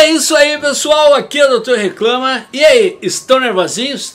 É isso aí, pessoal, aqui é o Doutor Reclama. E aí, estão nervosinhos?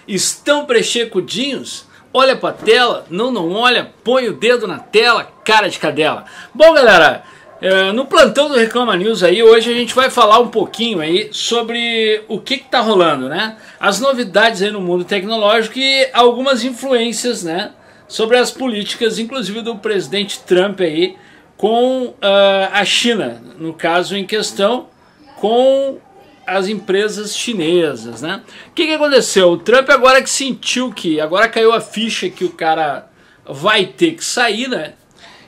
Estão prechecudinhos? Olha pra tela, não olha, põe o dedo na tela, cara de cadela. Bom, galera, no plantão do Reclama News aí, hoje a gente vai falar um pouquinho aí sobre o que tá rolando, né? As novidades aí no mundo tecnológico e algumas influências, né? Sobre as políticas, inclusive do presidente Trump aí, com a China, no caso em questão, com as empresas chinesas, né? O que aconteceu? O Trump agora que sentiu que, agora caiu a ficha que o cara vai ter que sair, né?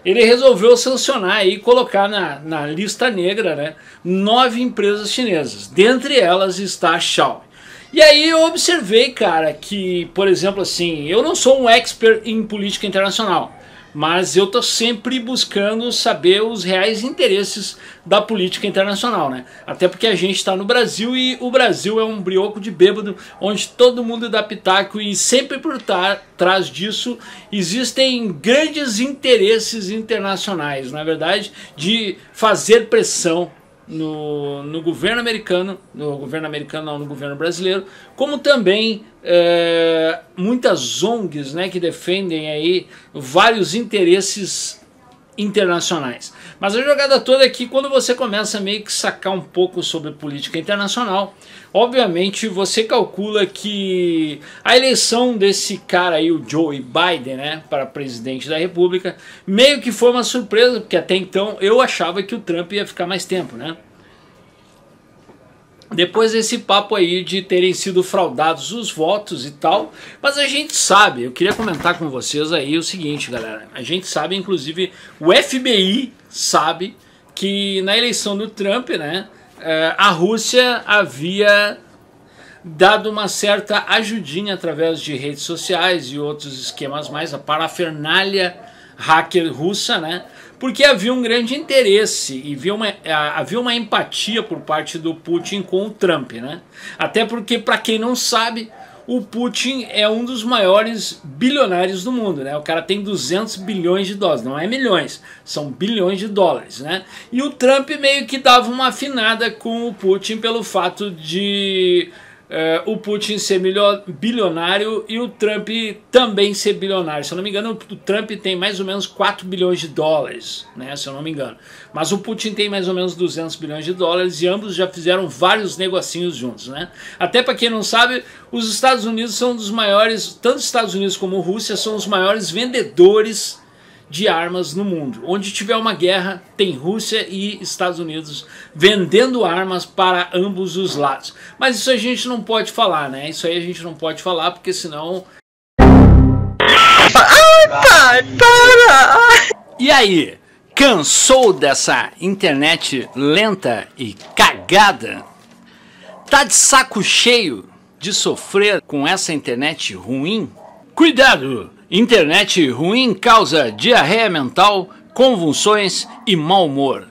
Ele resolveu sancionar e colocar na lista negra, né, 9 empresas chinesas. Dentre elas está a Xiaomi. E aí eu observei, cara, que, por exemplo, assim, eu não sou um expert em política internacional, mas eu tô sempre buscando saber os reais interesses da política internacional, né? Até porque a gente está no Brasil e o Brasil é um brioco de bêbado, onde todo mundo dá pitaco e sempre por trás disso existem grandes interesses internacionais, na verdade, de fazer pressão no governo americano, no governo brasileiro, como também muitas ONGs, né, que defendem aí vários interesses internacionais. Mas a jogada toda é que quando você começa a meio que sacar um pouco sobre política internacional, obviamente você calcula que a eleição desse cara aí, o Joe Biden, né, para presidente da República, meio que foi uma surpresa, porque até então eu achava que o Trump ia ficar mais tempo, né? Depois desse papo aí de terem sido fraudados os votos e tal, mas a gente sabe, eu queria comentar com vocês aí o seguinte, galera, a gente sabe, inclusive o FBI sabe que na eleição do Trump, né, a Rússia havia dado uma certa ajudinha através de redes sociais e outros esquemas mais, a parafernália hacker russa, né? Porque havia um grande interesse e havia uma empatia por parte do Putin com o Trump, né? Até porque, para quem não sabe, o Putin é um dos maiores bilionários do mundo, né? O cara tem 200 bilhões de dólares, não é milhões, são bilhões de dólares, né? E o Trump meio que dava uma afinada com o Putin pelo fato de o Putin ser bilionário e o Trump também ser bilionário. Se eu não me engano, o Trump tem mais ou menos 4 bilhões de dólares, né, se eu não me engano. Mas o Putin tem mais ou menos 200 bilhões de dólares e ambos já fizeram vários negocinhos juntos, né? Até para quem não sabe, os Estados Unidos são um dos maiores, tanto os Estados Unidos como a Rússia são os maiores vendedores de armas no mundo. Onde tiver uma guerra, tem Rússia e Estados Unidos vendendo armas para ambos os lados. Mas isso a gente não pode falar, né? Isso aí a gente não pode falar, porque senão... Ai, pai, para! E aí, cansou dessa internet lenta e cagada? Tá de saco cheio de sofrer com essa internet ruim? Cuidado! Internet ruim causa diarreia mental, convulsões e mau humor.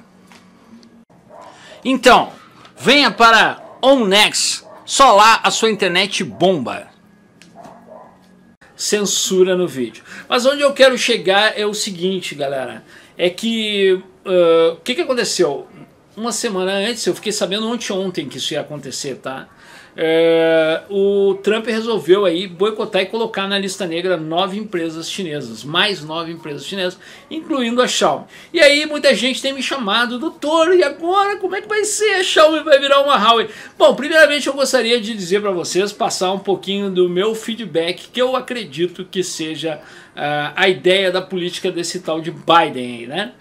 Então, venha para OnNext, só lá a sua internet bomba. Censura no vídeo. Mas onde eu quero chegar é o seguinte, galera, é que o que aconteceu? Uma semana antes, eu fiquei sabendo ontem que isso ia acontecer, tá? O Trump resolveu aí boicotar e colocar na lista negra 9 empresas chinesas, mais 9 empresas chinesas, incluindo a Xiaomi. E aí muita gente tem me chamado, doutor, e agora como é que vai ser? A Xiaomi vai virar uma Huawei? Bom, primeiramente eu gostaria de dizer para vocês, passar um pouquinho do meu feedback, que eu acredito que seja a ideia da política desse tal de Biden aí, né?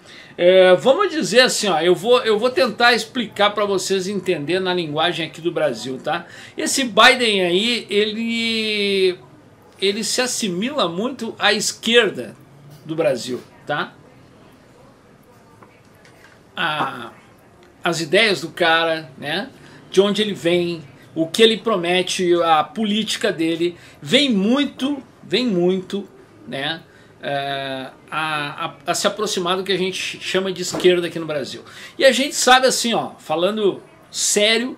Vamos dizer assim, ó, eu vou tentar explicar para vocês entender na linguagem aqui do Brasil, tá? Esse Biden aí, ele se assimila muito à esquerda do Brasil, tá? As ideias do cara, né? De onde ele vem, o que ele promete, a política dele, vem muito, né? A se aproximar do que a gente chama de esquerda aqui no Brasil. E a gente sabe assim, ó, falando sério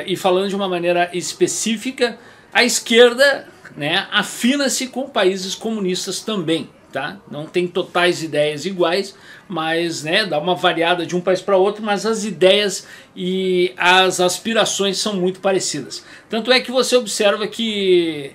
e falando de uma maneira específica, a esquerda, né, afina-se com países comunistas também, tá? Não tem totais ideias iguais, mas né, dá uma variada de um país para outro, mas as ideias e as aspirações são muito parecidas. Tanto é que você observa que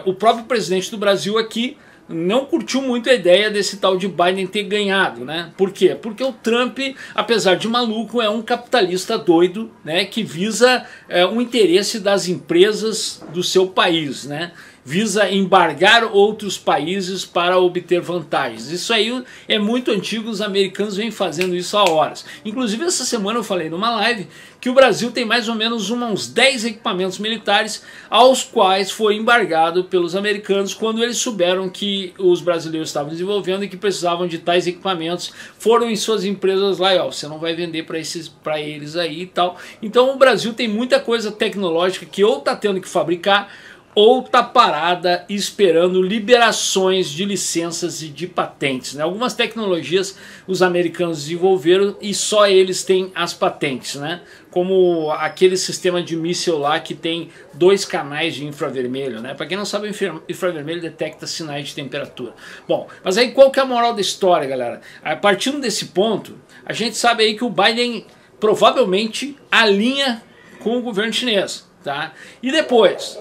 o próprio presidente do Brasil aqui não curtiu muito a ideia desse tal de Biden ter ganhado, né? Por quê? Porque o Trump, apesar de maluco, é um capitalista doido, né? Que visa o interesse das empresas do seu país, né? Visa embargar outros países para obter vantagens. Isso aí é muito antigo, os americanos vêm fazendo isso há horas. Inclusive essa semana eu falei numa live que o Brasil tem mais ou menos uns 10 equipamentos militares aos quais foi embargado pelos americanos quando eles souberam que os brasileiros estavam desenvolvendo e que precisavam de tais equipamentos. Foram em suas empresas lá e ó, você não vai vender para eles aí e tal. Então o Brasil tem muita coisa tecnológica que ou está tendo que fabricar ou está parada esperando liberações de licenças e de patentes, né? Algumas tecnologias os americanos desenvolveram e só eles têm as patentes, né? Como aquele sistema de míssil lá que tem 2 canais de infravermelho, né? Para quem não sabe, o infravermelho detecta sinais de temperatura. Bom, mas aí qual que é a moral da história, galera? A partir desse ponto, a gente sabe aí que o Biden provavelmente alinha com o governo chinês, tá? E depois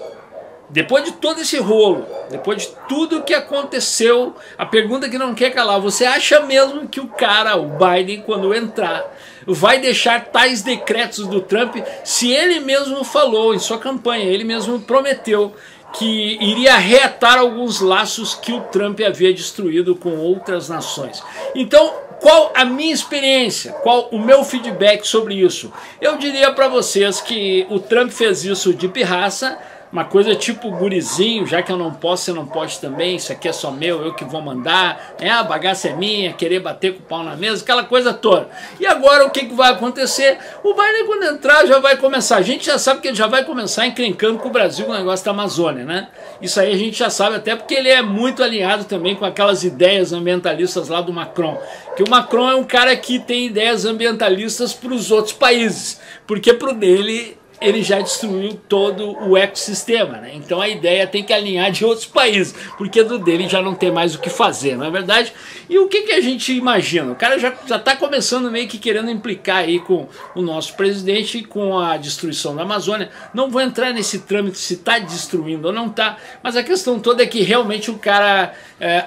de todo esse rolo, depois de tudo que aconteceu, a pergunta que não quer calar, você acha mesmo que o cara, o Biden, quando entrar, vai deixar tais decretos do Trump, se ele mesmo falou em sua campanha, ele mesmo prometeu que iria reatar alguns laços que o Trump havia destruído com outras nações? Então, qual a minha experiência, qual o meu feedback sobre isso? Eu diria para vocês que o Trump fez isso de pirraça, uma coisa tipo gurizinho, já que eu não posso, você não pode também, isso aqui é só meu, eu que vou mandar, a bagaça é minha, querer bater com o pau na mesa, aquela coisa toda. E agora o que vai acontecer? O Biden quando entrar já vai começar, a gente já sabe que ele já vai começar encrencando com o Brasil com o negócio da Amazônia, né? Isso aí a gente já sabe até porque ele é muito alinhado também com aquelas ideias ambientalistas lá do Macron, que o Macron é um cara que tem ideias ambientalistas para os outros países, porque pro dele ele já destruiu todo o ecossistema, né? Então a ideia tem que alinhar de outros países, porque do dele já não tem mais o que fazer, não é verdade? E o que a gente imagina? O cara já está começando meio que querendo implicar aí com o nosso presidente com a destruição da Amazônia. Não vou entrar nesse trâmite se está destruindo ou não está, mas a questão toda é que realmente o cara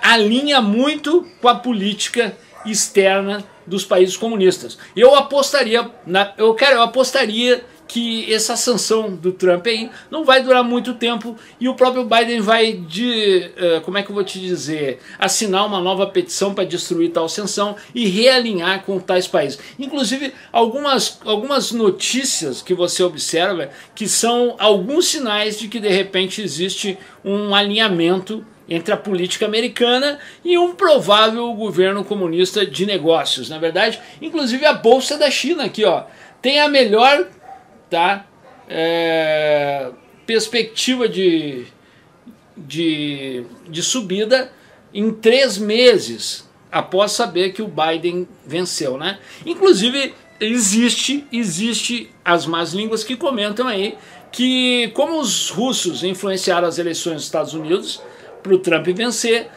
alinha muito com a política externa dos países comunistas. Eu apostaria, eu apostaria que essa sanção do Trump aí não vai durar muito tempo e o próprio Biden vai, como é que eu vou te dizer, assinar uma nova petição para destruir tal sanção e realinhar com tais países. Inclusive, algumas notícias que você observa que são alguns sinais de que de repente existe um alinhamento entre a política americana e um provável governo comunista de negócios, na verdade. Inclusive a Bolsa da China aqui, ó, tem a melhor perspectiva de subida em 3 meses após saber que o Biden venceu, né? Inclusive existe as más línguas que comentam aí que como os russos influenciaram as eleições dos Estados Unidos para o Trump vencer,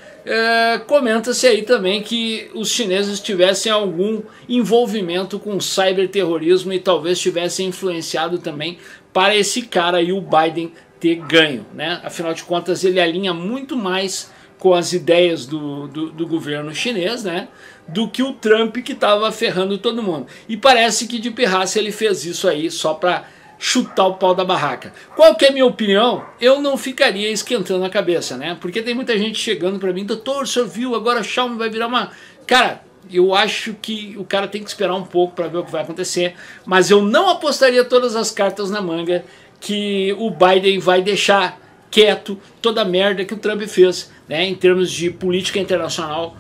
comenta-se aí também que os chineses tivessem algum envolvimento com cyberterrorismo e talvez tivessem influenciado também para esse cara e o Biden ter ganho, né? Afinal de contas ele alinha muito mais com as ideias do governo chinês, né, do que o Trump que estava ferrando todo mundo. E parece que de pirraça ele fez isso aí só para chutar o pau da barraca. Qual que é a minha opinião? Eu não ficaria esquentando a cabeça, né? Porque tem muita gente chegando para mim, doutor, o senhor viu, agora a Xiaomi vai virar uma... Cara, eu acho que o cara tem que esperar um pouco para ver o que vai acontecer, mas eu não apostaria todas as cartas na manga que o Biden vai deixar quieto toda a merda que o Trump fez, né, em termos de política internacional,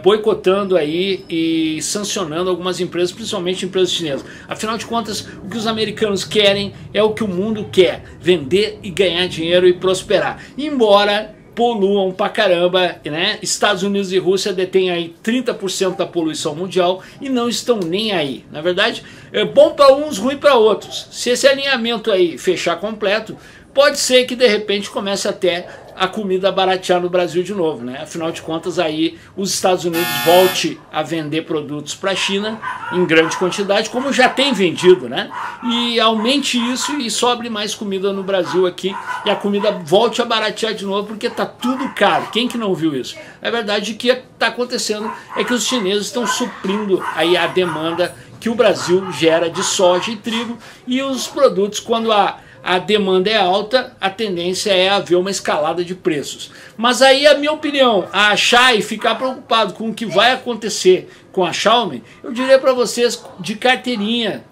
boicotando aí e sancionando algumas empresas, principalmente empresas chinesas. Afinal de contas, o que os americanos querem é o que o mundo quer, vender e ganhar dinheiro e prosperar. Embora poluam pra caramba, né? Estados Unidos e Rússia detêm aí 30% da poluição mundial e não estão nem aí. Na verdade, é bom para uns, ruim para outros. Se esse alinhamento aí fechar completo, pode ser que de repente comece até a comida a baratear no Brasil de novo, né? Afinal de contas, aí os Estados Unidos volte a vender produtos para a China em grande quantidade, como já tem vendido, né? E aumente isso e sobre mais comida no Brasil aqui e a comida volte a baratear de novo, porque tá tudo caro. Quem que não viu isso? Na verdade, o que está acontecendo é que os chineses estão suprindo aí a demanda que o Brasil gera de soja e trigo, e os produtos, quando a demanda é alta, a tendência é haver uma escalada de preços. Mas aí a minha opinião, a achar e ficar preocupado com o que vai acontecer com a Xiaomi, eu diria para vocês de carteirinha,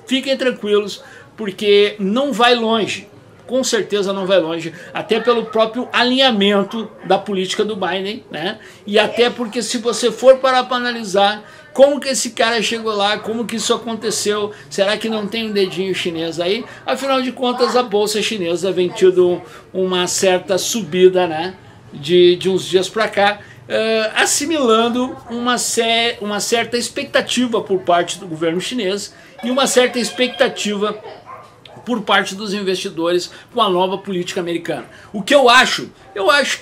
fiquem tranquilos, porque não vai longe. Com certeza não vai longe, até pelo próprio alinhamento da política do Biden, né? E até porque se você for parar para analisar como que esse cara chegou lá, como que isso aconteceu, será que não tem um dedinho chinês aí? Afinal de contas, a bolsa chinesa vem tido uma certa subida, né? De uns dias para cá, assimilando uma certa expectativa por parte do governo chinês e uma certa expectativa por parte dos investidores com a nova política americana. O que eu acho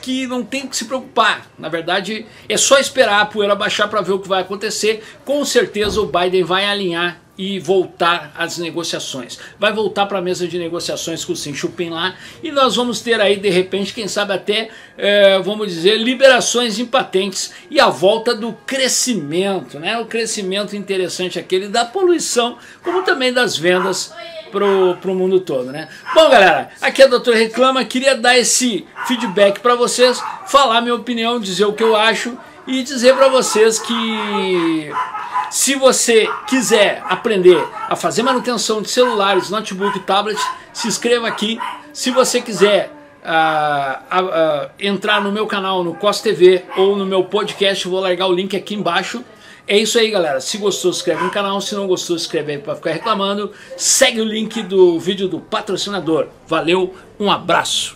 que não tem que se preocupar. Na verdade, é só esperar a poeira baixar para ver o que vai acontecer. Com certeza o Biden vai alinhar e voltar às negociações. Vai voltar para a mesa de negociações com o Xi Jinping lá, e nós vamos ter aí, de repente, quem sabe até, vamos dizer, liberações em patentes e a volta do crescimento, né? O crescimento interessante aquele da poluição, como também das vendas pro mundo todo, né? Bom, galera, aqui é o Dr. Reclama, queria dar esse feedback para vocês, falar minha opinião, dizer o que eu acho e dizer para vocês que se você quiser aprender a fazer manutenção de celulares, notebook, tablet, se inscreva aqui. Se você quiser entrar no meu canal, no COS TV ou no meu podcast, eu vou largar o link aqui embaixo. É isso aí, galera. Se gostou, se inscreve no canal. Se não gostou, se inscreve aí para ficar reclamando. Segue o link do vídeo do patrocinador. Valeu, um abraço.